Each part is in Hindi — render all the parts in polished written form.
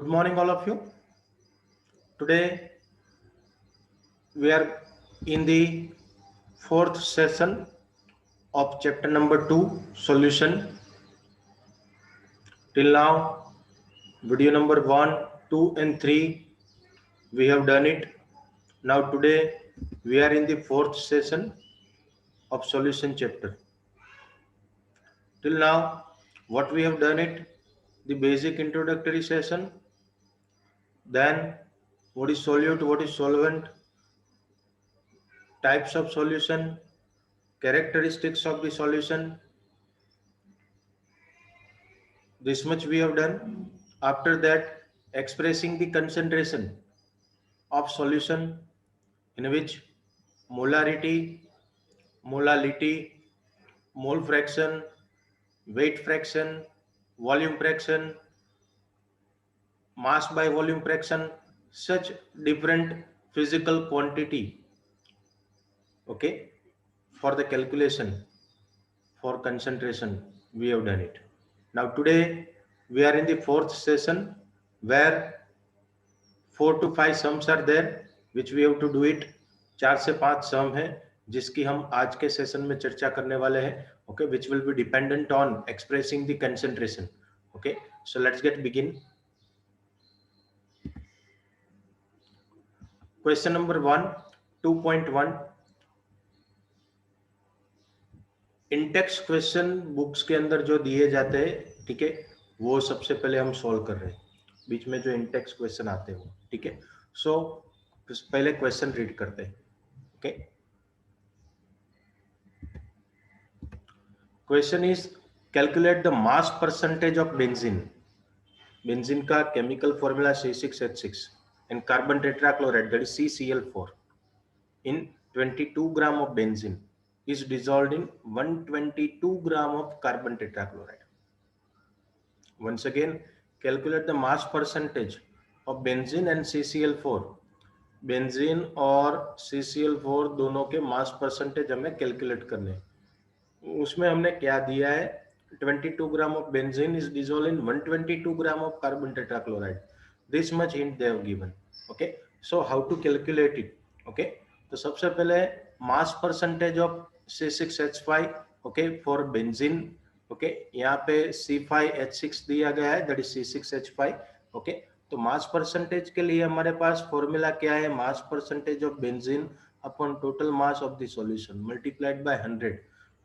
Good morning, all of you. Today we are in the fourth session of chapter number 2, solution. Till now, video number 1, 2, and 3 we have done it. Now, today we are in the fourth session of solution chapter. Till now, what we have done it, the basic introductory session, then what is solute, what is solvent, types of solution, characteristics of the solution. This much we have done. After that, expressing the concentration of solution, in which molarity, molality, mole fraction, weight fraction, volume fraction, mass by volume fraction, such different physical quantity, okay, for the calculation for concentration we have done it. Now today we are in the fourth session where 4 to 5 sums are there which we have to do it. 4 से 5 सम है जिसकी हम आज के सेशन में चर्चा करने वाले हैं. Okay, which will be dependent on expressing the concentration. Okay, so let's get begin. Question number 1, 2.1. Intex question books के अंदर जो दिए जाते हैं, ठीक है, वो सबसे पहले हम सॉल्व कर रहे हैं. बीच में जो इंटेक्स क्वेश्चन आते हैं वो, ठीक है. सो पहले क्वेश्चन रीड करते हैं. Okay, question is calculate the mass percentage of benzene. Benzene का chemical formula C6H6 and carbon tetrachloride that is CCl4 in 22 gram of benzene is dissolved in 122 gram of carbon tetrachloride. Once again, calculate the mass percentage of benzene and CCl4. Benzene और CCl4 दोनों के मास परसेंटेज हमें कैलकुलेट करने. उसमें हमने क्या दिया है, 22 gram of benzene is dissolve in 122 gram of carbon tetrachloride. This much hint they have given. Okay, so how to calculate it. Okay, तो सबसे पहले mass percentage of C6H5, okay, for benzene. Okay, यहाँ पे C5H6 दिया गया है, दैट इज C6H5. ओके, तो मास परसेंटेज के लिए हमारे पास फॉर्मूला क्या है, मास percentage of benzene upon total mass of the solution multiplied by 100.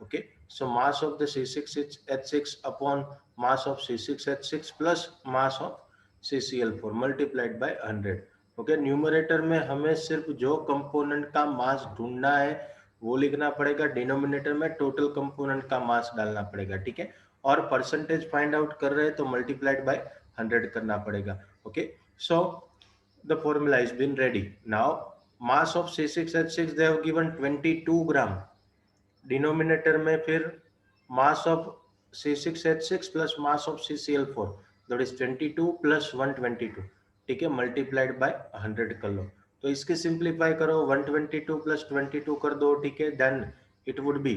Okay, so mass of the C6H6 upon mass of C6H6 plus mass of CCl4 multiplied by 100. Okay, numerator में हमें सिर्फ जो कंपोनेंट का मास ढूंढना है वो लिखना पड़ेगा, डिनोमिनेटर में टोटल कंपोनेंट का मास डालना पड़ेगा. ठीक है, और परसेंटेज फाइंड आउट कर रहे हैं तो मल्टीप्लाइड बाय 100 करना पड़ेगा. Okay, so the formula is been ready. Now mass of C6H6 they have given 22 gram. Denominator में फिर mass of C6H6 plus mass of CCl4 that is 22 plus 122. ठीक है, मल्टीप्लाइड बाय 100 कर लो. तो इसके सिंप्लीफाई करो, 122 प्लस 22 कर दो. ठीक है, then it would be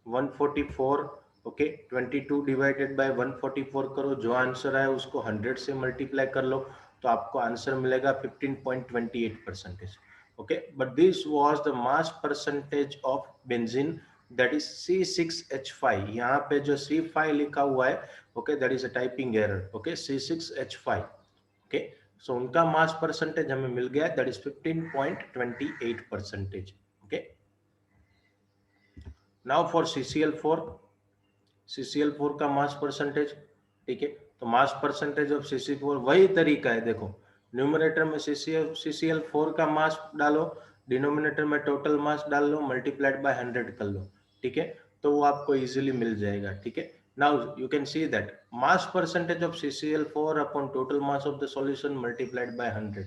144. Okay, 22 divided by 144 करो, जो आंसर आए उसको 100 से मल्टीप्लाई कर लो तो आपको आंसर मिलेगा 15.28%. Okay, but this was the mass percentage of benzene, that is C6H5. यहाँ पे जो C5 लिखा हुआ है, okay, that is a typing error. Okay, C6H5. Okay, so उनका mass percentage हमें मिल गया, that is 15.28%. Okay, now for CCl4. CCl4 का mass percentage, ठीक है, तो mass percentage of CCl4 वही तरीका है. देखो, न्यूमरेटर में CCl4 का मास डालो, डिनोमिनेटर में टोटल मास डाल लो, मल्टीप्लाइड बाय 100 कर लो. ठीक है, तो वो आपको इजीली मिल जाएगा. ठीक है, now you can see that mass percentage of CCl4 upon total mass of the solution multiplied by 100.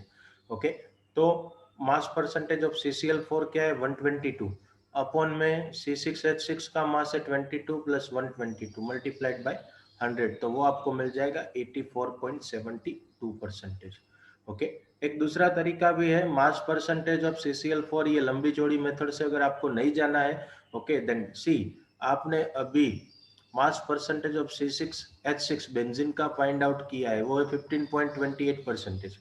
Okay, तो मास परसेंटेज ऑफ CCl4 क्या है, 122 अपॉन में C6H6 का मास है 22 प्लस 122 मल्टीप्लाइड बाय 100, तो वो आपको मिल जाएगा 84.72%. ओके, एक दूसरा तरीका भी है, मास परसेंटेज ऑफ CCl4. ये लंबी चौड़ी मेथड से अगर आपको नहीं जाना है, ओके, देन सी आपने अभी मास परसेंटेज ऑफ C6H6 बेंजीन का फाइंड आउट किया है वो है 15.28%।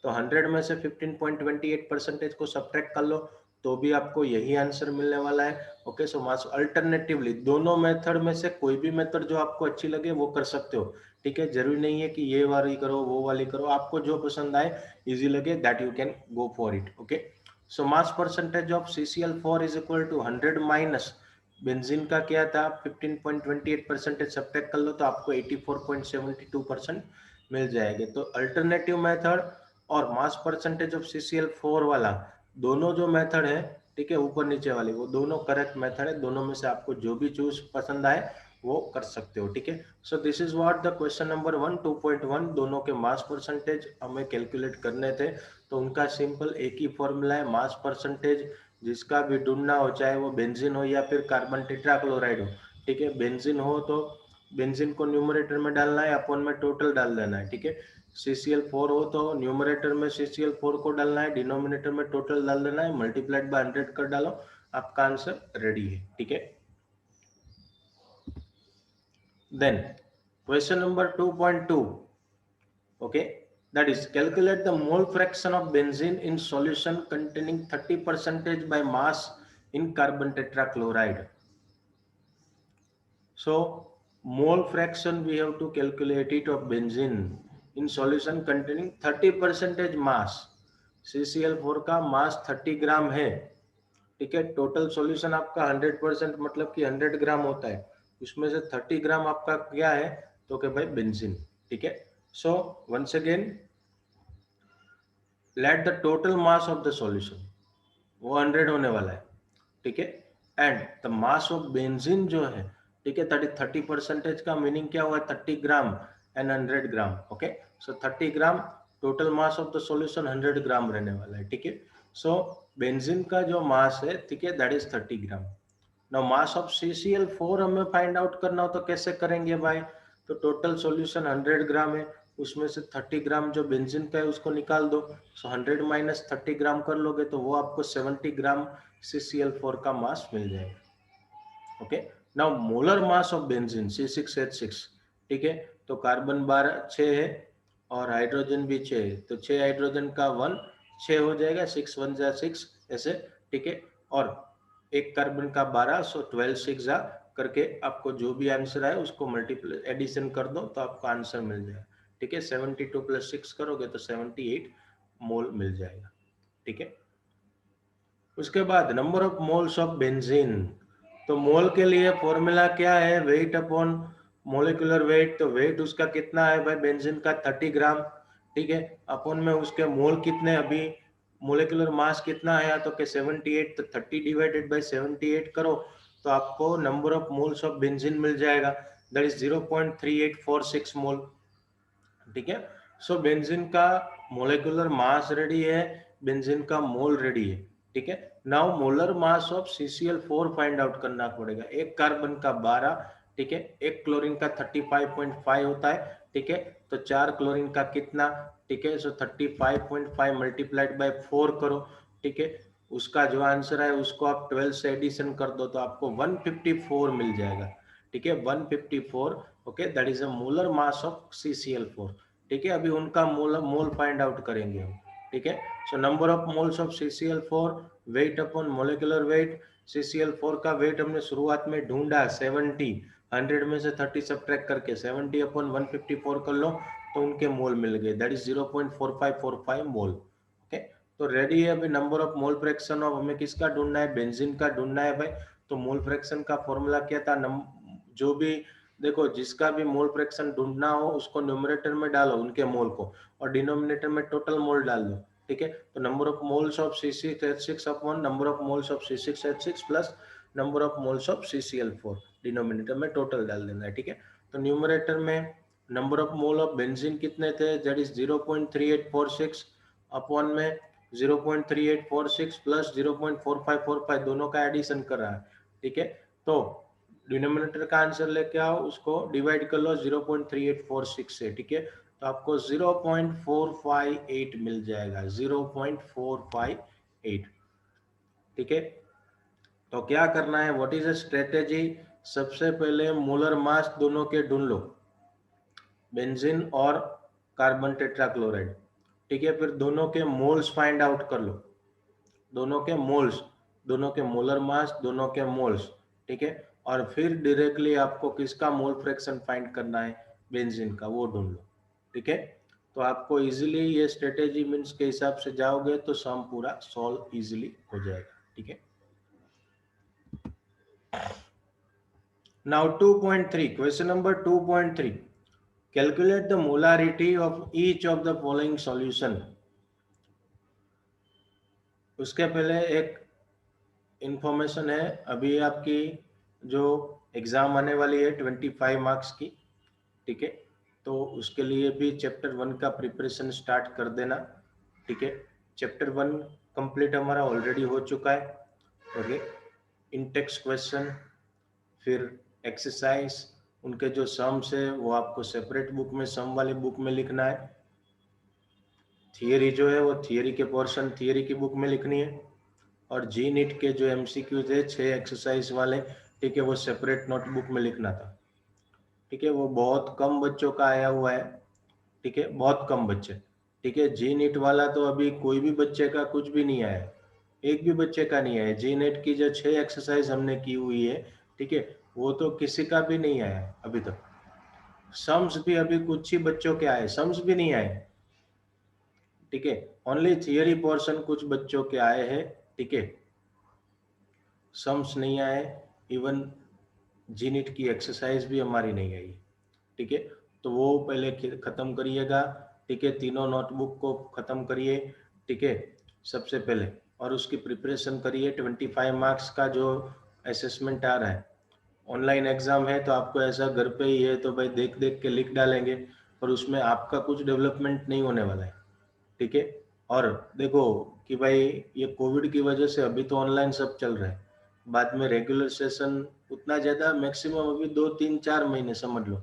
तो 100 में से 15.28% को सब्ट्रैक्ट कर लो तो भी आपको यही आंसर मिलने वाला है। ओके, सो मास अल्टरनेटिवली दोनों मेथड में से कोई भी मेथड जो आपको अच्छी लगे वो कर सकते हो। ठीक है, जरूरी नहीं है कि ये वाली करो वो वाली करो, आपको जो पसंद आए इजी लगे that you can go for it. Okay, so mass percentage of CCl4 is equal to 100 minus benzene का क्या था 15.28% सब्ट्रैक्ट कर लो तो आपको 84.72% मिल जाएंगे। तो अल्टरनेटिव मेथड और मास परसेंटेज ऑफ CCl4 वाला दोनों जो मेथड है, ठीक है, ऊपर नीचे वाले, वो दोनों करेक्ट मेथड है। दोनों में से आपको जो भी चूज पसंद आए वो कर सकते हो। ठीक है, so this is what the question number 1 2.1 दोनों के मास परसेंटेज हमें कैलकुलेट करने थे। तो उनका सिंपल एक ही फॉर्मूला है, मास परसेंटेज जिसका भी ढूंढना हो, चाहे वो बेंजीन हो या फिर कार्बन टेट्राक्लोराइड हो। ठीक है, बेंजीन हो तो बेंजीन को न्यूमरेटर में डालना है, अपॉन में टोटल डाल देना है। ठीक है, CCl4 हो तो न्यूमरेटर में CCl4 को डालना है, डिनोमिनेटर में टोटल डाल देना है, मल्टीप्लाइड बाय 100 कर डालो, आपका आंसर रेडी है। ठीक है, then question number 2.2, okay, that is calculate the mole fraction of benzene in solution containing 30% by mass in carbon tetrachloride. So mole fraction we have to calculate it of benzene in solution containing 30% mass। CCl4 का मास 30 ग्राम है। ठीक है, टोटल सॉल्यूशन आपका 100% मतलब कि 100 ग्राम होता है, उसमें से 30 ग्राम आपका क्या है तो कि भाई बेंजीन। ठीक है, so once again let the total mass of the solution वो 100 होने वाला है। ठीक है, and the mass of benzene जो है, ठीक है, 30% का मीनिंग क्या हुआ 30 gram and 100 gram. Okay, so 30 gram total mass of the solution 100 ग्राम रहने वाला है। ठीक है, सो बेंजीन का जो मास है, ठीक है, that is 30 gram. Now mass of CCl4 हमें फाइंड आउट करना हो तो कैसे करेंगे भाई, तो टोटल सॉल्यूशन 100 ग्राम है, उसमें से 30 ग्राम जो बेंजीन का है उसको निकाल दो। सो 100 माइनस 30 ग्राम कर लोगे तो वो आपको 70 ग्राम CCl4 का मास मिल जाएगा। Okay, now molar mass of benzene C6H6, ठीक है, तो कार्बन 12 6 है और हाइड्रोजन भी 6 है, तो 6 हाइड्रोजन का 1 6 हो जाएगा, 6 1 जा 6 ऐसे। ठीक है, और एक कार्बन का 12, सो 12 6 जा करके आपको जो भी आंसर आए उसको मल्टीप्लाई एडिशन कर दो तो आपको आंसर मिल जाएगा। ठीक है, 72 प्लस 6 करोगे तो 78 मोल मिल जाएगा। ठीक है, उसके बाद number of moles of benzene, तो मोल के लिए फॉर्मूला क्या है, वेट अपॉन मोलिकुलर वेट। तो वेट उसका कितना है भाई बेंजीन का 30 ग्राम। ठीक है, अपॉन में उसके मोल कितने, अभी मोलिकुलर मास कितना है तो के 78, तो 30 डिवाइडेड बाय 78 करो तो आपको number of moles of benzene मिल जाएगा, दैट इज 0.3846 मोल। ठीक है, सो बेंजीन का मोलिकुलर मास रेडी है, बेंजीन का मोल रेडी है। ठीक है, now molar mass of CCl4 find out करना पड़ेगा। एक कार्बन का 12, ठीक है, एक क्लोरीन का 35.5 होता है। ठीक है, तो 4 क्लोरीन का कितना, ठीक है, सो 35.5 मल्टीप्लाइड बाय 4 करो। ठीक है, उसका जो आंसर है उसको आप 12 से एडिशन कर दो तो आपको 154 मिल जाएगा। ठीक है, 154। Okay, that is a molar mass of CCl4। ठीक है, अभी उनका मोल फाइंड आउट करेंगे हम। ठीक है, so number of moles of CCl4, wait upon molecular wait. CCl4 का वेट हमने शुरुआत में ढूंढा 70, 100 में से 30 सब्ट्रैक्ट करके 70 अपॉन 154 कर लो तो उनके मोल मिल गए, दैट इज 0.4545 मोल। ओके, तो रेडी है अभी number of mole fraction of, हमें किसका ढूंढना है, बेंजीन का ढूंढना है भाई। तो मोल फ्रैक्शन का फॉर्मूला क्या था, जो भी देखो जिसका भी मोल फ्रैक्शन ढूंढना हो उसको न्यूमरेटर में डालो उनके मोल को और डिनोमिनेटर में टोटल मोल डाल दो। ठीक है, तो number of moles of C6H6 upon number of moles of C6H6 plus number of moles of CCl4, denominator में टोटल डाल देना है। ठीक है, तो न्यूमरेटर में number of mole of benzene कितने थे, दैट इज 0.3846 अपॉन में 0.3846 प्लस 0.4545 दोनों का एडिशन कर रहा है। ठीक है, तो डिनोमिनेटर का आंसर लेके आओ, उसको डिवाइड कर लो 0.3846 से। ठीक है, तो आपको 0.458 मिल जाएगा, 0.458। ठीक है, तो क्या करना है, व्हाट इज अ स्ट्रेटेजी, सबसे पहले मोलर मास दोनों के ढूंढ लो, बेंजीन और कार्बन टेट्राक्लोराइड, ठीक है। फिर दोनों के मोल्स फाइंड आउट कर लो, दोनों के मोल्स, दोनों के मोलर मास, दोनों के मोल्स, ठीक है। और फिर डायरेक्टली आपको किसका मोल फ्रैक्शन फाइंड करना है, बेंजीन का, वो ढूंढ लो, ठीक है। तो आपको इजीली ये स्ट्रेटेजी मीन्स के हिसाब से जाओगे तो सम पूरा सॉल्व इजीली हो जाएगा, ठीक है। Now 2.3, question number 2.3. Calculate the molarity of each of the following solution. उसके पहले एक इंफॉर्मेशन है, अभी आपकी जो एग्जाम आने वाली है 25 मार्क्स की, ठीक है। तो उसके लिए भी चैप्टर 1 का प्रिपरेशन स्टार्ट कर देना, ठीक है। चैप्टर 1 कंप्लीट हमारा ऑलरेडी हो चुका है, ओके। इंटेक्स क्वेश्चन, फिर एक्सरसाइज, उनके जो सम्स है वो आपको सेपरेट बुक में, सम वाली बुक में लिखना है। थियरी जो है वो थियरी के पोर्शन थियरी की बुक में लिखनी है, और जी नीट के जो एमसीक्यूज है 6 एक्सरसाइज वाले, ठीक है, वो सेपरेट नोटबुक में लिखना था, ठीक है। वो बहुत कम बच्चों का आया हुआ है, ठीक है, बहुत कम बच्चे, ठीक है। जी नीट वाला तो अभी कोई भी बच्चे का कुछ भी नहीं आया, एक भी बच्चे का नहीं आया। जी नेट की जो 6 एक्सरसाइज हमने की हुई है, ठीक है, वो तो किसी का भी नहीं आया अभी तक। सम्स भी अभी कुछ ही बच्चों के आए, सम्स भी नहीं आए, ठीक है। ओनली थियरी पोर्शन कुछ बच्चों के आए हैं, ठीक है, सम्स नहीं आए। इवन जी नीट की एक्सरसाइज भी हमारी नहीं आई, ठीक है। तो वो पहले खत्म करिएगा, ठीक है, तीनों नोटबुक को खत्म करिए, ठीक है, सबसे पहले। और उसकी प्रिपरेशन करिए। 25 मार्क्स का जो असेसमेंट आ रहा है, ऑनलाइन एग्जाम है तो आपको ऐसा घर पे ही है तो भाई देख देख के लिख डालेंगे, पर उसमें आपका कुछ डेवलपमेंट नहीं होने वाला है, ठीक है। और देखो कि भाई ये कोविड की वजह से अभी तो ऑनलाइन सब चल रहा है, बाद में रेगुलर सेशन उतना ज़्यादा मैक्सिमम अभी 2 3 4 महीने समझ लो,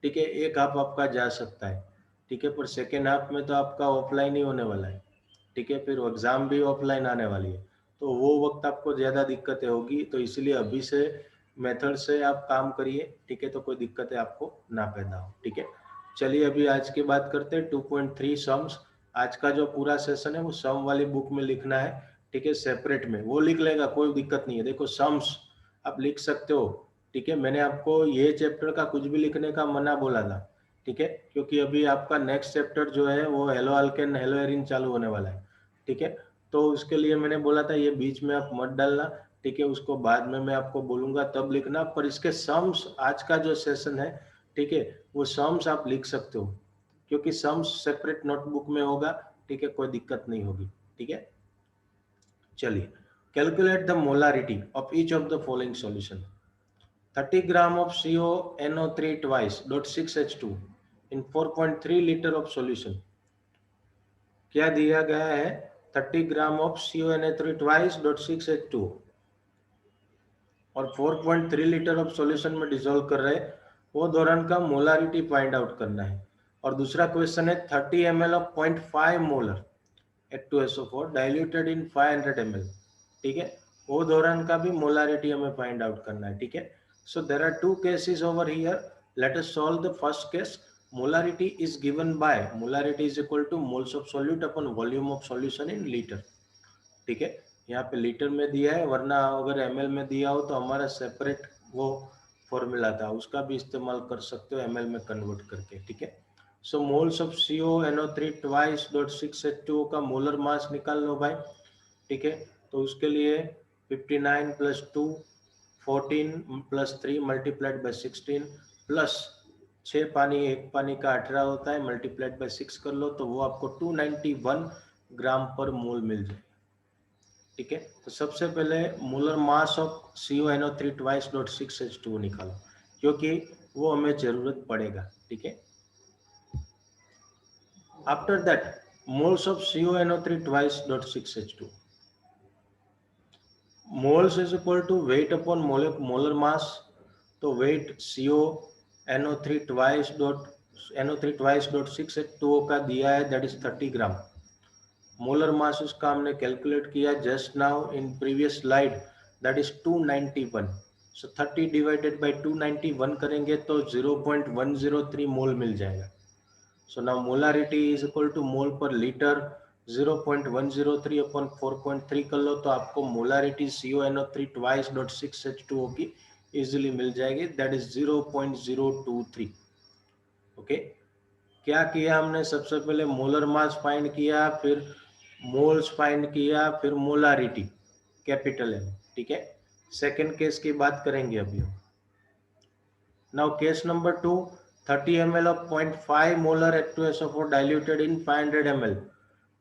ठीक है, एक हाफ आपका जा सकता है, ठीक है। पर सेकेंड हाफ में तो आपका ऑफलाइन ही होने वाला है, ठीक है। फिर एग्ज़ाम भी ऑफलाइन आने वाली है, तो वो वक्त आपको ज़्यादा दिक्कतें होगी, तो इसलिए अभी से मेथड से आप काम करिए, ठीक है, तो कोई दिक्कतें आपको ना पैदा हो, ठीक है। चलिए अभी आज की बात करते हैं 2.3 सम्स। आज का जो पूरा सेशन है वो सम वाली बुक में लिखना है, ठीक है, सेपरेट में वो लिख लेगा, कोई दिक्कत नहीं है। देखो सम्स आप लिख सकते हो, ठीक है। मैंने आपको ये चैप्टर का कुछ भी लिखने का मना बोला था, ठीक है, क्योंकि अभी आपका नेक्स्ट चैप्टर जो है वो हेलो अल्केन हेलो एरिन चालू होने वाला है, ठीक है। तो उसके लिए मैंने बोला था ये बीच में आप मत डालना, ठीक है, उसको बाद में मैं आपको बोलूंगा तब लिखना। पर इसके सम्स आज का जो सेशन है, ठीक है, वो सम्स आप लिख सकते हो, क्योंकि सम्स सेपरेट नोटबुक में होगा, ठीक है, कोई दिक्कत नहीं होगी, ठीक है। चलिए, calculate the molarity of each of the following solution. 30 gram of CONO3 twice dot 6H2 in 4.3 liter of solution। क्या दिया गया है, 30 gram of CONO3 twice dot 6H2 और 4.3 लीटर ऑफ सॉल्यूशन में डिसॉल्व कर रहे हैं, वो दौरान का मोलारिटी फाइंड आउट करना है। और दूसरा क्वेश्चन है 30 ml of 0.5 molar H2SO4 diluted in 500 ml, ठीक है, वो दौरान का भी मोलारिटी हमें फाइंड आउट करना है, ठीक है। So there are two cases over here, let us solve the first case. Molarity is given by, molarity is equal to moles of solute upon volume of solution in litre, ठीक है। यहाँ पे लीटर में दिया है, वरना अगर ml में दिया हो तो हमारा सेपरेट वो फॉर्मूला था, उसका भी इस्तेमाल कर सकते हो ml में कन्वर्ट करके, ठीक है। So moles of CONO3 twice dot 6H2O का मोलर मास निकाल लो भाई, ठीक है। तो उसके लिए 59 plus 2 14 plus 3 multiplied by 16 plus 6 पानी, एक पानी का 18 होता है, मल्टीप्लाइड बाई 6 कर लो तो वो आपको 291 ग्राम पर मोल मिल जाए, ठीक है। तो सबसे पहले molar mass of CONO3 twice dot 6H2O निकालो, क्योंकि वो हमें जरूरत पड़ेगा, ठीक है। After that moles of CONO3 twice dot 6H2, moles is equal to weight upon molar mass. तो weight CONO3 twice dot 6H2O का दिया है, that is 30 gram. Molar mass उसका हमने कैलकुलेट किया just now in previous slide, that is 291, so 30 divided by 291 करेंगे तो 0.103 मोल मिल जाएगा. So now molarity is equal to mole per litre 0.103 upon 4.3 कर लो तो आपको molarity CONO3 twice dot 6H2O की इजिली मिल जाएगी. That is 0.023. ओके, क्या किया हमने? सबसे पहले मोलर मास फाइंड किया, फिर मोल्स फाइंड किया, फिर मोलारिटी कैपिटल M. ठीक है, सेकेंड केस की बात करेंगे अभी. Now case number 2, 30 ml of 0.5 molar H2SO4 diluted in 500 ml.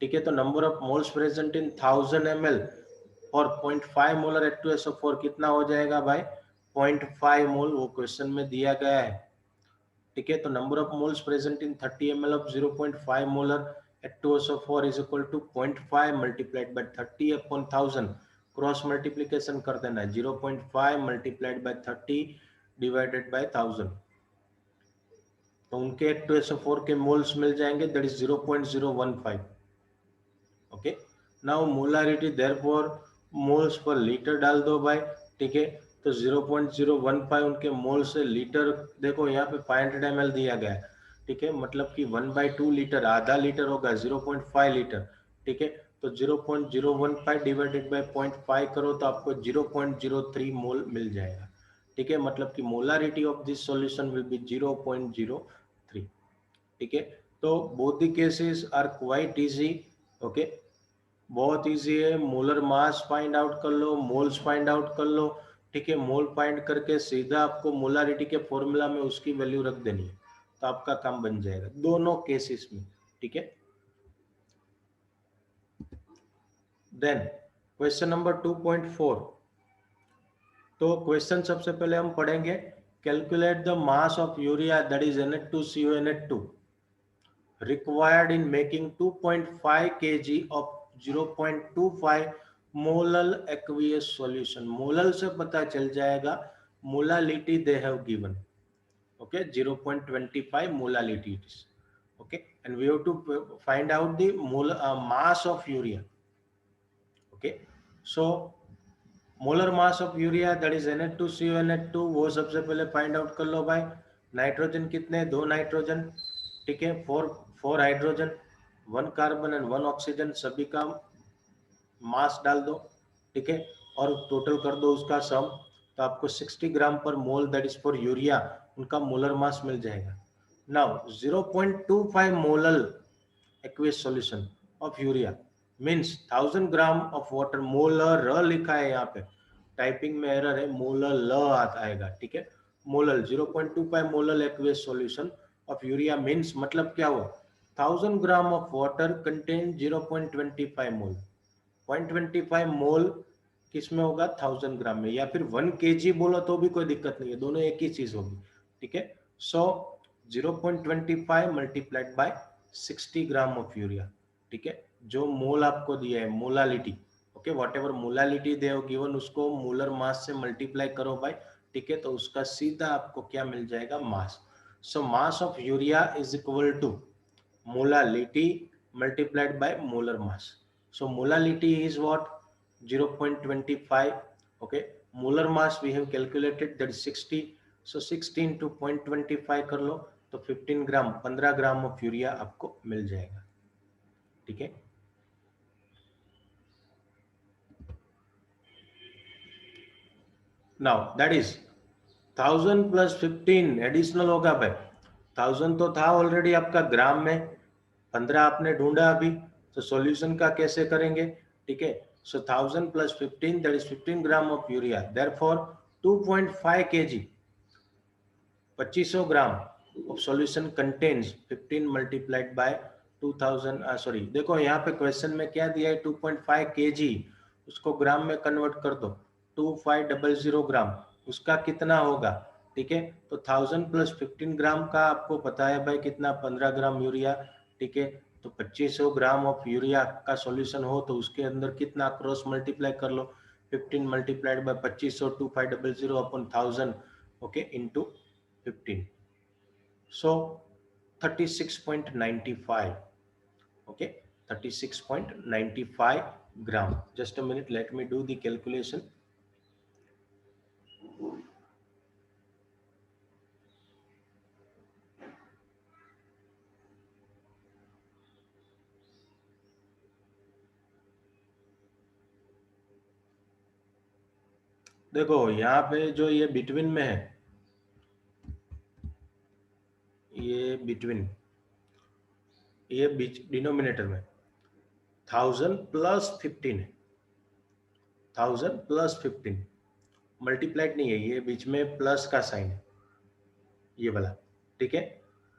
ठीक है, तो number of moles present in 1000 ml और 0.5 मोलर H2SO4 कितना हो जाएगा भाई? 0.5 मोल, वो क्वेश्चन में दिया गया है. ठीक है, तो number of moles present in 30 ml of 0.5 molar H2SO4 is equal to 0.5 multiplied by 30 upon 1000. Cross multiplication कर देना है. 0.5 मल्टीप्लाइड बाय 30 डिवाइडेड बाय 1000. तो उनके H2SO4 के मोल्स मिल जाएंगे. That is 0.015. Okay, now molarity therefore moles per litre डाल दो भाई. ठीक है, तो 0.015 उनके मोल से लीटर. देखो यहाँ पे 500 ml दिया गया है. ठीक है, मतलब कि 1/2 लीटर, आधा लीटर होगा 0.5 लीटर. ठीक है, तो 0.015 डिवाइडेड बाय 0.5 करो तो आपको 0.03 मोल मिल जाएगा. ठीक है, मतलब कि molarity of this solution will be 0.03. ठीक है, तो both the cases are quite easy. Okay, बहुत इजी है. मोलर मास फाइंड आउट कर लो, मोल्स फाइंड आउट कर लो. ठीक है, मोल फाइंड करके सीधा आपको मोलारिटी के फॉर्मूला में उसकी वैल्यू रख देनी है तो आपका काम बन जाएगा दोनों केसेस में. ठीक है, देन क्वेश्चन नंबर 2.4. तो क्वेश्चन सबसे पहले हम पढ़ेंगे. Calculate the mass of urea that is NH2CONH2 required in making 2.5 kg of 0.25 molal aqueous solution. Molal से पता चल जाएगा molality they have given. Okay, 0.25 molality it is. Okay, and we have to find out the mass of urea. Okay, so molar mass of urea that is NH2CONH2 वो सबसे पहले फाइंड आउट कर लो भाई. नाइट्रोजन कितने? 2 नाइट्रोजन. ठीक है, 4 हाइड्रोजन, 1 कार्बन एंड 1 ऑक्सीजन. सभी का मास डाल दो. ठीक है, और टोटल कर दो उसका सम. तो आपको 60 gram per mole that is for urea उनका मोलर मास मिल जाएगा. Now 0.25 molal aqueous solution of urea means 1000 gram of water. Molar र लिखा है यहाँ पे, टाइपिंग में एरर है, मोलर ल आता आएगा. ठीक है, molal 0.25 molal aqueous solution of urea means मतलब क्या हुआ? 1000 ग्राम ऑफ वाटर कंटेन 0.25 मोल. 0.25 मोल किस में होगा? 1000 ग्राम में. या फिर 1 kg बोलो तो भी कोई दिक्कत नहीं है, दोनों एक ही चीज होगी. ठीक है, सो 0.25 multiplied by 60 gram of urea. ठीक है, जो मोल आपको दिया है molality. Okay, what ever molality they given उसको मोलर मास से मल्टीप्लाई करो भाई. ठीक है, तो उसका सीधा आपको क्या मिल जाएगा? Mass. So mass of urea is equal to molality multiplied by molar mass. So molality is what? 0.25. Okay, molar mass we have calculated that is 60. So 16 to 0.25 कर लो तो 15 ग्राम 15 ग्राम ऑफ यूरिया आपको मिल जाएगा. ठीक है, now that is 1000 plus 15 additional होगा भाई. 1000 तो था ऑलरेडी आपका ग्राम में, 15 आपने ढूंढा अभी, तो सॉल्यूशन का कैसे करेंगे? ठीक है, सो 1000 plus 15 that is 15 gram of urea. Therefore 2.5 kg 2500 gram of solution contains 15 multiplied by 2000. Sorry, देखो यहाँ पे क्वेश्चन में क्या दिया है? 2.5 kg, उसको ग्राम में कन्वर्ट कर दो. 2500 ग्राम उसका कितना होगा? ठीक है, तो 1000 प्लस 15 ग्राम का आपको पता है भाई कितना? 15 ग्राम यूरिया. ठीक है, तो 2500 ग्राम ऑफ यूरिया का सॉल्यूशन हो तो उसके अंदर कितना? क्रॉस मल्टीप्लाई कर लो. 15 multiplied by 2500 2500 upon 1000. Okay, into 15. So 36.95. Okay, 36.95 gram. Just a minute, let me do the calculation. देखो यहाँ पे जो ये बिटवीन में है, ये बिटवीन, ये बीच डिनोमिनेटर में 1000 प्लस 15 है, 1000 प्लस 15 मल्टीप्लाइड नहीं है, ये बीच में प्लस का साइन है, ये वाला। ठीक है,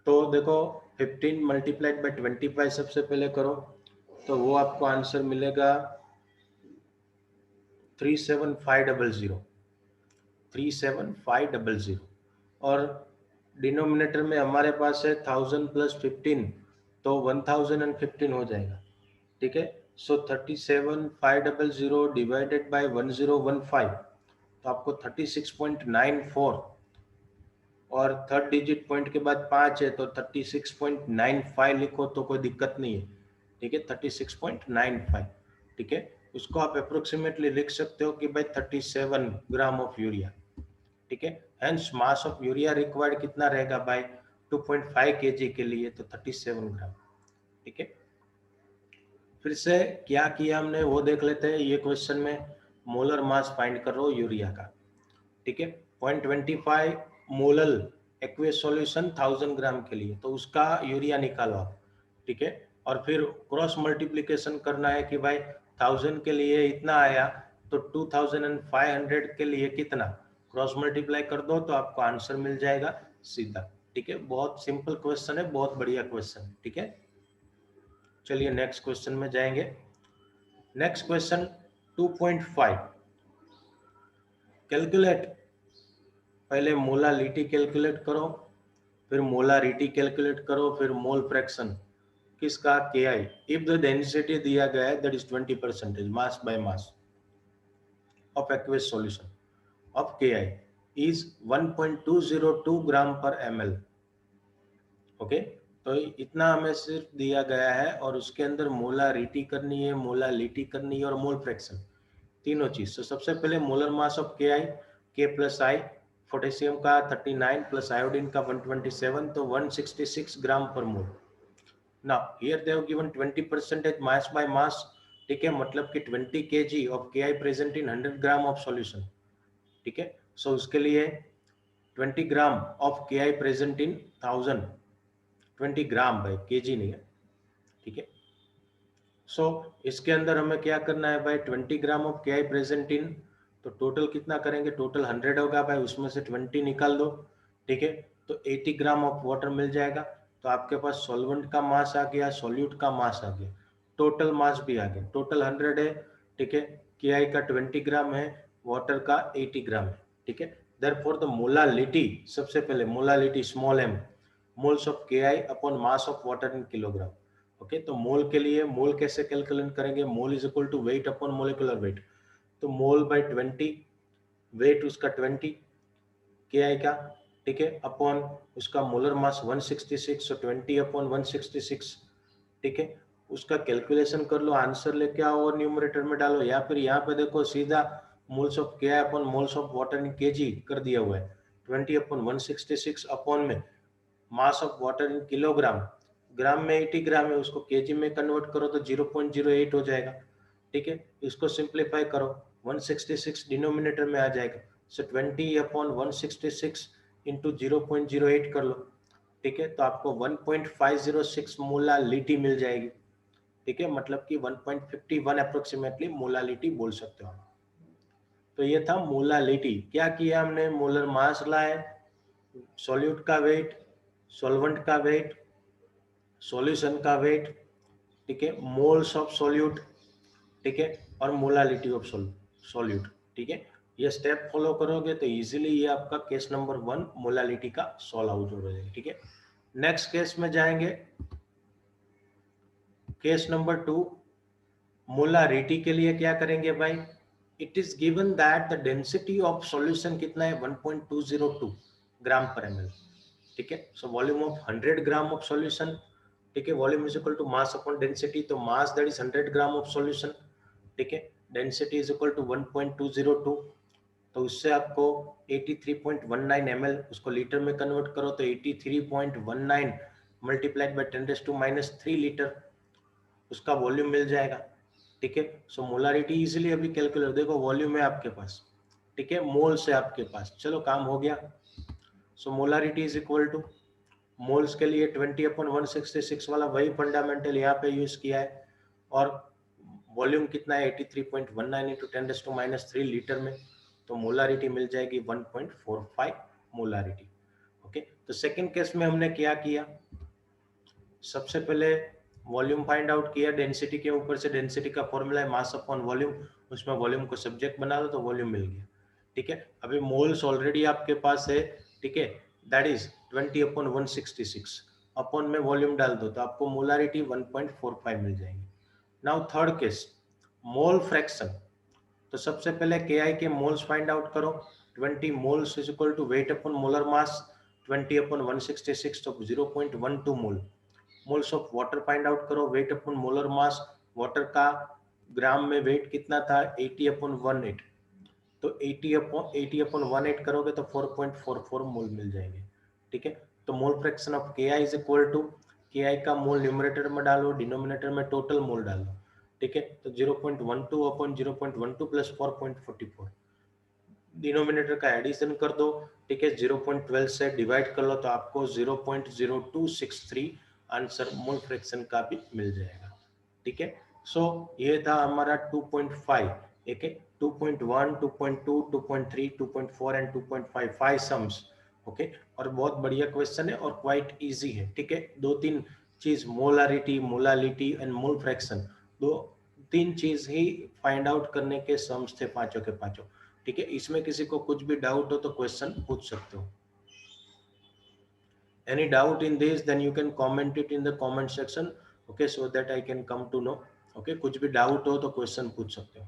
तो देखो 15 मल्टीप्लाइड बाई 25 सबसे पहले करो, तो वो आपको आंसर मिलेगा 37500, 37500। और डिनोमिनेटर में हमारे पास है 1000 प्लस 15, तो 1015 हो जाएगा। ठीक है, सो 37500 डिवाइडेड बाय 1015, तो आपको 36.94, और थर्ड डिजिट पॉइंट के बाद 5 है तो 36.95 लिखो तो कोई दिक्कत नहीं है। ठीक है, 36.95। ठीक है, उसको आप अप्रोक्सीमेटली लिख सकते हो कि भाई 37 ग्राम ऑफ यूरिया। ठीक है, hence mass of urea required कितना रहेगा भाई 2.5 kg के लिए, तो 37 ग्राम। ठीक है, फिर से क्या किया हमने वो देख लेते हैं। ये क्वेश्चन में मोलर मास फाइंड कर रहा हो यूरिया का। ठीक है, 0.25 मोलल एक्वेस सॉल्यूशन 1000 ग्राम के लिए, तो उसका यूरिया निकालो आप। ठीक है, और फिर क्रॉस मल्टीप्लिकेशन करना है कि भाई 1000 के लिए इतना आया, तो 2500 के लिए कितना, क्रॉस मल्टीप्लाई कर दो तो आपको आंसर मिल जाएगा सीधा। ठीक है, बहुत सिंपल क्वेश्चन है, बहुत बढ़िया क्वेश्चन है। ठीक है, चलिए नेक्स्ट क्वेश्चन में जाएंगे। नेक्स्ट क्वेश्चन 2.5, कैलकुलेट, पहले मोलालिटी कैलकुलेट करो, फिर मोलारिटी कैलकुलेट करो, फिर मोल फ्रैक्शन किसका, के आई। इफ द डेंसिटी दिया गया है that is 20% mass by mass of aqueous solution of K I is 1.202 gram per ml। Okay, तो इतना हमें सिर्फ दिया गया है, और उसके अंदर मोलारिटी करनी है, मोलालिटी करनी है, और मोल फ्रैक्शन, तीनों चीज। तो सबसे पहले मोलर मास ऑफ के आई, के प्लस आई, पोटेशियम का 39 प्लस आयोडीन का 127, तो 166 gram per mole. Now here they have given 20% mass by mass. ठीक है, मतलब कि 20 kg of K I present in 100 gram of solution. ठीक है, सो उसके लिए 20 gram of K I present in 1000, 20 gram by kg नहीं है। ठीक है, सो इसके अंदर हमें क्या करना है भाई, 20 gram of K I present इन, तो टोटल कितना करेंगे, टोटल 100 होगा भाई, उसमें से 20 निकाल दो। ठीक है, तो 80 ग्राम ऑफ वाटर मिल जाएगा। तो आपके पास सॉल्वेंट का मास आ गया, सॉल्यूट का मास आ गया, टोटल मास भी आ गया, टोटल 100 है। ठीक है, के आई का 20 ग्राम है, वाटर का 80 ग्राम है। ठीक है, देयरफॉर द मोलालिटी, सबसे पहले molality small m, moles of K I upon mass of water in kilogram. Okay, तो मोल के लिए मोल कैसे कैलकुलेट करेंगे, mole is equal to weight upon molecular weight, तो मोल बाय 20, वेट उसका 20 के आई का। ठीक है, अपॉन उसका मोलर मास 166, so 20 अपॉन 166। ठीक है, उसका कैलकुलेशन कर लो, आंसर लेके आओ और न्यूमरेटर में डालो, या फिर यहाँ पे देखो सीधा moles of K I upon moles of water in kg कर दिया हुआ है, 20 अपॉन 166 अपॉन में mass of water in kilogram, gram में 80 ग्राम है, उसको केजी में कन्वर्ट करो तो 0.08 हो जाएगा। ठीक है, इसको सिंप्लीफाई करो, 166 डिनोमिनेटर में आ जाएगा, सो 20 अपॉन 166 इंटू 0.08 कर लो। ठीक है, तो आपको 1.506 मोलालिटी मिल जाएगी। ठीक है, मतलब कि 1.51 अप्रोक्सीमेटली मोलालिटी बोल सकते हो आप। तो ये था मोलालिटी। क्या किया हमने, मोलर मास लाए, सॉल्यूट का वेट, सॉल्वेंट का वेट, सॉल्यूशन का वेट, ठीक है, मोल्स ऑफ सॉल्यूट, ठीक है, और मोलालिटी ऑफ सॉल्यूट। ठीक है, ये स्टेप फॉलो करोगे तो इजीली ये आपका केस नंबर 1 मोलालिटी का सॉल्व आउट हो जाएगा। ठीक है, नेक्स्ट केस में जाएंगे, केस नंबर 2, मोलारिटी के लिए क्या करेंगे भाई, it is given that the density of solution कितना है 1.202 ग्राम पर ml। ठीक है, so volume of 100 gram of solution, ठीक है, volume is equal to mass upon density, तो mass that is 100 gram of solution. ठीक है, डेंसिटी इज इक्वल टू 1.202, तो उससे आपको 83.19 ml, उसको लीटर में कन्वर्ट करो तो 83.19 मल्टीप्लाइड बाय 10⁻³ लीटर उसका वॉल्यूम मिल जाएगा। ठीक है, सो मोलारिटी इजीली अभी कैलकुलेट, देखो वॉल्यूम है आपके पास, ठीक है, मोल्स है आपके पास, चलो काम हो गया। So molarity is equal to, moles के लिए 20/166 वाला वही फंडामेंटल यहाँ पे यूज किया है, और वॉल्यूम कितना है 83.19 इंटू 10⁻³ लीटर में, तो मोलारिटी मिल जाएगी 1.45 मोलारिटी। ओके, तो सेकंड केस में हमने क्या किया, सबसे पहले वॉल्यूम फाइंड आउट किया, डेंसिटी के ऊपर से डेंसिटी का फॉर्मूला है मास अपॉन वॉल्यूम, उसमें वॉल्यूम को सब्जेक्ट बना दो तो वॉल्यूम मिल गया। ठीक है, अभी मोल्स ऑलरेडी आपके पास है, ठीक है, दैट इज 20/166, अपॉन में वॉल्यूम डाल दो तो आपको मोलारिटी 1.45 मिल जाएगी। Now third case, mole fraction, तो सबसे पहले KI के मोल्स फाइंड आउट करो, 20 moles is equal to weight upon molar mass 20/166, तो 0.12 mole. Moles of water find out करो, weight upon molar mass, water का ग्राम में वेट कितना था 80/18, तो 80/18 करोगे तो 4.44 मोल मिल जाएंगे। ठीक है, तो mole fraction of KI is equal to, KI का मोल न्यूमरेटर में डालो, डिनोमिनेटर में टोटल मोल डालो। ठीक है, तो 0.12/0.12 प्लस 4.44, डिनोमिनेटर का एडिशन कर दो। ठीक है, 0.12 से डिवाइड कर लो तो आपको 0.0263 आंसर मोल फ्रैक्शन का भी मिल जाएगा। ठीक है, सो ये था हमारा 2.5, ठीक है, 2.1, 2.2, 2.3, 2.4 एंड 2.5 सम्स। ओके, और बहुत बढ़िया क्वेश्चन है और क्वाइट इजी है। ठीक है, दो तीन चीज, molarity, molality and mole fraction, दो तीन चीज ही फाइंड आउट करने के सम्स थे पांचों के पांचों। ठीक है, इसमें किसी को कुछ भी डाउट हो तो क्वेश्चन पूछ सकते हो। Any doubt in this, then you can comment it in the comment section, okay, so that I can come to know। okay, कुछ भी डाउट हो तो क्वेश्चन पूछ सकते हो।